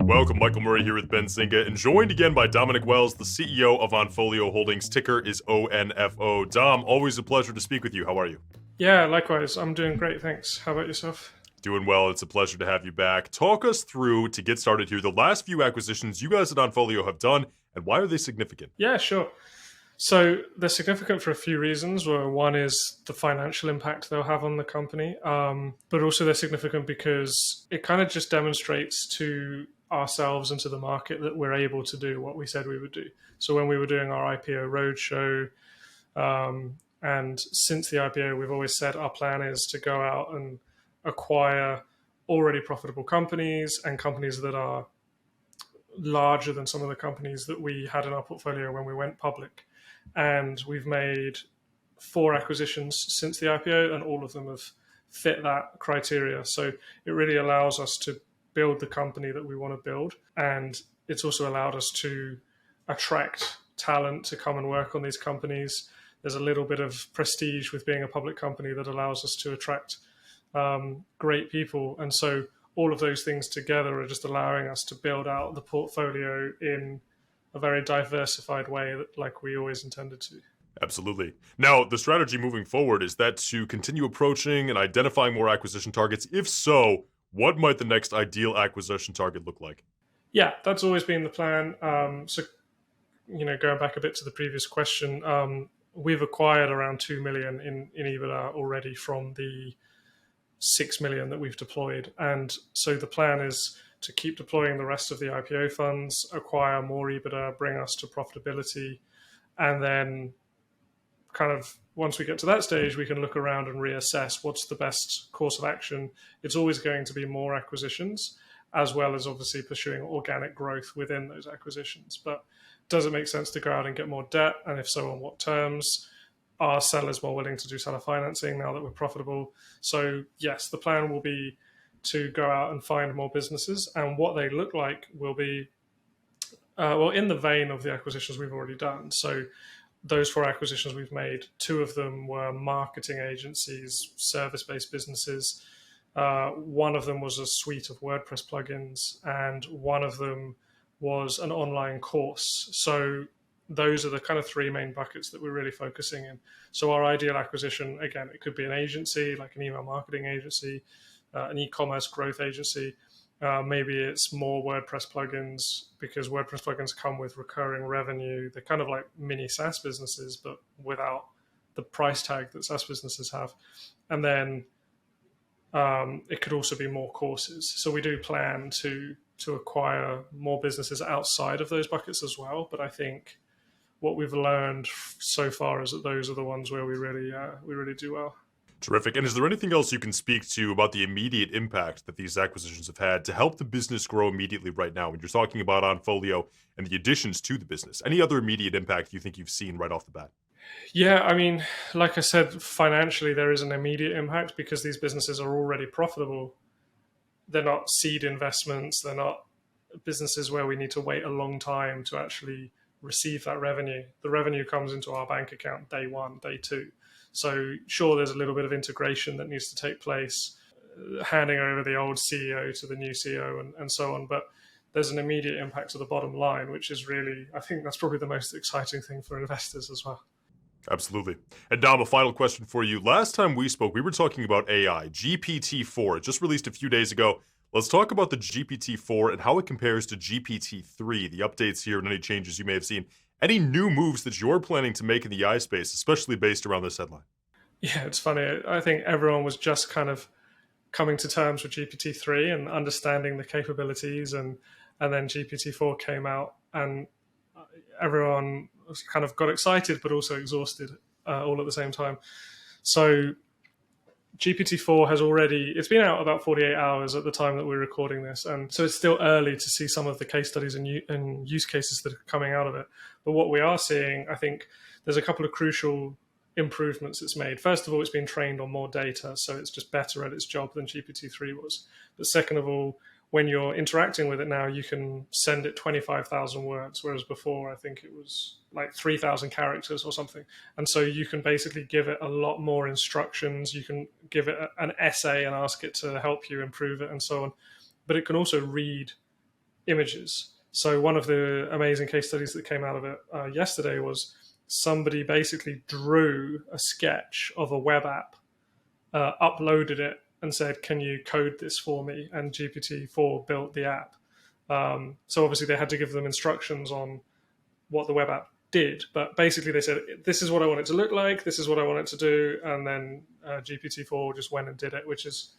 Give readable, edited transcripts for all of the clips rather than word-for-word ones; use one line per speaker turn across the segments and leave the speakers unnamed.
Welcome, Michael Murray here with Benzinga, and joined again by Dominic Wells, the CEO of Onfolio Holdings. Ticker is ONFO. Dom, always a pleasure to speak with you. How are you?
Yeah, likewise. I'm doing great, thanks. How about yourself?
Doing well. It's a pleasure to have you back. Talk us through, to get started here, the last few acquisitions you guys at Onfolio have done, and why are they significant?
Yeah, sure. So they're significant for a few reasons. Well, one is the financial impact they'll have on the company, but also they're significant because it kind of just demonstrates to ourselves and to the market that we're able to do what we said we would do. So when we were doing our IPO roadshow, and since the IPO, we've always said our plan is to go out and acquire already profitable companies and companies that are larger than some of the companies that we had in our portfolio when we went public. And we've made 4 acquisitions since the IPO, and all of them have fit that criteria. So it really allows us to build the company that we want to build. And it's also allowed us to attract talent to come and work on these companies. There's a little bit of prestige with being a public company that allows us to attract great people. And so all of those things together are just allowing us to build out the portfolio in a very diversified way, like we always intended to.
Absolutely. Now, the strategy moving forward, is that to continue approaching and identifying more acquisition targets? If so, what might the next ideal acquisition target look like?
Yeah, that's always been the plan. Going back a bit to the previous question, we've acquired around 2 million in EBITDA already from the 6 million that we've deployed. And so the plan is to keep deploying the rest of the IPO funds, acquire more EBITDA, bring us to profitability. And then kind of once we get to that stage, we can look around and reassess what's the best course of action. It's always going to be more acquisitions, as well as obviously pursuing organic growth within those acquisitions. But does it make sense to go out and get more debt? And if so, on what terms? Are sellers more willing to do seller financing now that we're profitable? So yes, the plan will be to go out and find more businesses, and what they look like will be, in the vein of the acquisitions we've already done. So those 4 acquisitions we've made, 2 of them were marketing agencies, service-based businesses. One of them was a suite of WordPress plugins, and one of them was an online course. So those are the kind of 3 main buckets that we're really focusing in. So our ideal acquisition, again, it could be an agency, like an email marketing agency, an e-commerce growth agency. Maybe it's more WordPress plugins, because WordPress plugins come with recurring revenue. They're kind of like mini SaaS businesses, but without the price tag that SaaS businesses have. And then it could also be more courses. So we do plan to acquire more businesses outside of those buckets as well. But I think what we've learned so far is that those are the ones where we really do well.
Terrific. And is there anything else you can speak to about the immediate impact that these acquisitions have had to help the business grow immediately right now? When you're talking about Onfolio and the additions to the business, any other immediate impact you think you've seen right off the bat?
Yeah, I mean, like I said, financially there is an immediate impact because these businesses are already profitable. They're not seed investments. They're not businesses where we need to wait a long time to actually receive that revenue. The revenue comes into our bank account day 1, day 2. So sure, there's a little bit of integration that needs to take place, handing over the old CEO to the new CEO and so on. But there's an immediate impact to the bottom line, which is really, I think that's probably the most exciting thing for investors as well.
Absolutely. And Dom, a final question for you. Last time we spoke, we were talking about AI, GPT-4. It just released a few days ago. Let's talk about the GPT-4 and how it compares to GPT-3, the updates here and any changes you may have seen. Any new moves that you're planning to make in the AI space, especially based around this headline?
Yeah, it's funny. I think everyone was just kind of coming to terms with GPT-3 and understanding the capabilities, and then GPT-4 came out, and everyone kind of got excited but also exhausted all at the same time. So GPT-4 has it's been out about 48 hours at the time that we're recording this. And so it's still early to see some of the case studies and use cases that are coming out of it. But what we are seeing, I think there's a couple of crucial improvements it's made. First of all, it's been trained on more data, so it's just better at its job than GPT-3 was. But second of all, when you're interacting with it now, you can send it 25,000 words, whereas before I think it was like 3,000 characters or something. And so you can basically give it a lot more instructions. You can give it an essay and ask it to help you improve it and so on. But it can also read images. So one of the amazing case studies that came out of it yesterday was somebody basically drew a sketch of a web app, uploaded it, and said, "Can you code this for me?" And GPT-4 built the app. So obviously they had to give them instructions on what the web app did, but basically they said, "This is what I want it to look like. This is what I want it to do," and then GPT-4 just went and did it, which is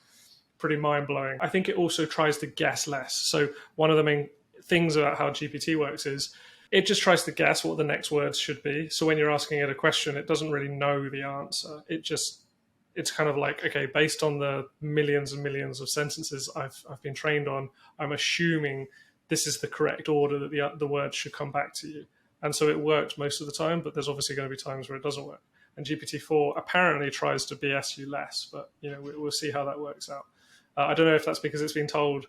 pretty mind-blowing. I think it also tries to guess less. So one of the main things about how GPT works is it just tries to guess what the next words should be. So when you're asking it a question, it doesn't really know the answer. It's kind of like, okay, based on the millions and millions of sentences I've been trained on, I'm assuming this is the correct order that the words should come back to you. And so it works most of the time, but there's obviously going to be times where it doesn't work. And GPT-4 apparently tries to BS you less, but we'll see how that works out. I don't know if that's because it's been told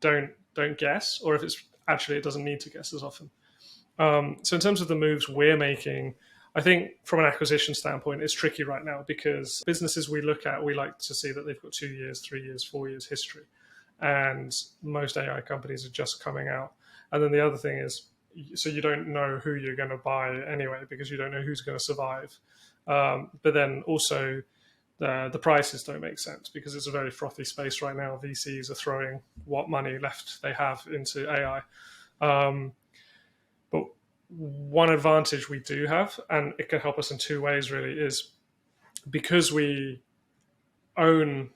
don't guess, or if it's actually it doesn't need to guess as often. So in terms of the moves we're making, I think from an acquisition standpoint, it's tricky right now because businesses we look at, we like to see that they've got 2 years, 3 years, 4 years history. And most AI companies are just coming out. And then the other thing is, so you don't know who you're going to buy anyway, because you don't know who's going to survive. But then also the prices don't make sense because it's a very frothy space right now. VCs are throwing what money left they have into AI. But one advantage we do have, and it can help us in two ways really, is because we own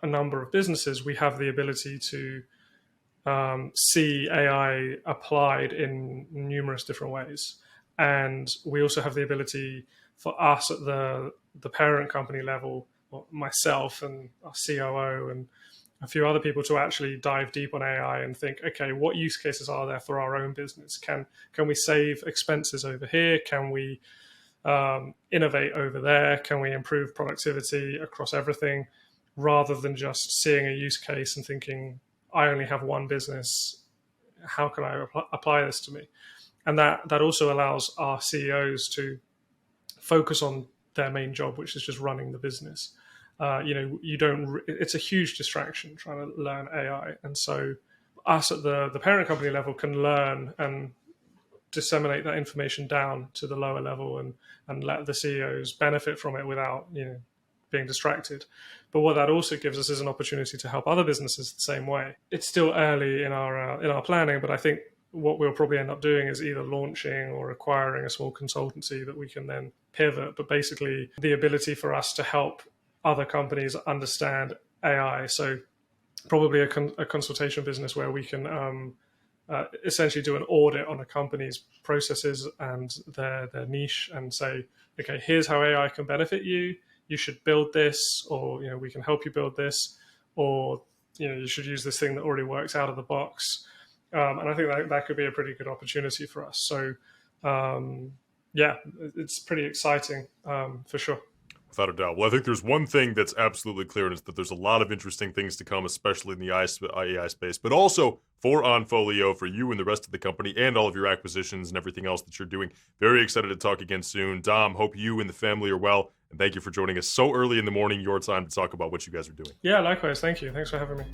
a number of businesses, we have the ability to see AI applied in numerous different ways. And we also have the ability for us at the parent company level, well, myself and our COO and a few other people, to actually dive deep on AI and think, okay, what use cases are there for our own business? Can we save expenses over here? Can we innovate over there? Can we improve productivity across everything? Rather than just seeing a use case and thinking, I only have one business, how can I apply this to me? And that also allows our CEOs to focus on their main job, which is just running the business. It's a huge distraction trying to learn AI. And so us at the parent company level can learn and disseminate that information down to the lower level and let the CEOs benefit from it without, being distracted. But what that also gives us is an opportunity to help other businesses the same way. It's still early in our planning, but I think what we'll probably end up doing is either launching or acquiring a small consultancy that we can then pivot. But basically, the ability for us to help other companies understand AI. So probably a consultation business where we can essentially do an audit on a company's processes and their niche and say, okay, here's how AI can benefit you. You should build this, or we can help you build this, or you should use this thing that already works out of the box. And I think that could be a pretty good opportunity for us. So it's pretty exciting for sure.
Without a doubt. Well, I think there's one thing that's absolutely clear, and it's that there's a lot of interesting things to come, especially in the AI space, but also for Onfolio, for you and the rest of the company, and all of your acquisitions and everything else that you're doing. Very excited to talk again soon. Dom, hope you and the family are well, and thank you for joining us so early in the morning, your time, to talk about what you guys are doing.
Yeah, likewise. Thank you. Thanks for having me.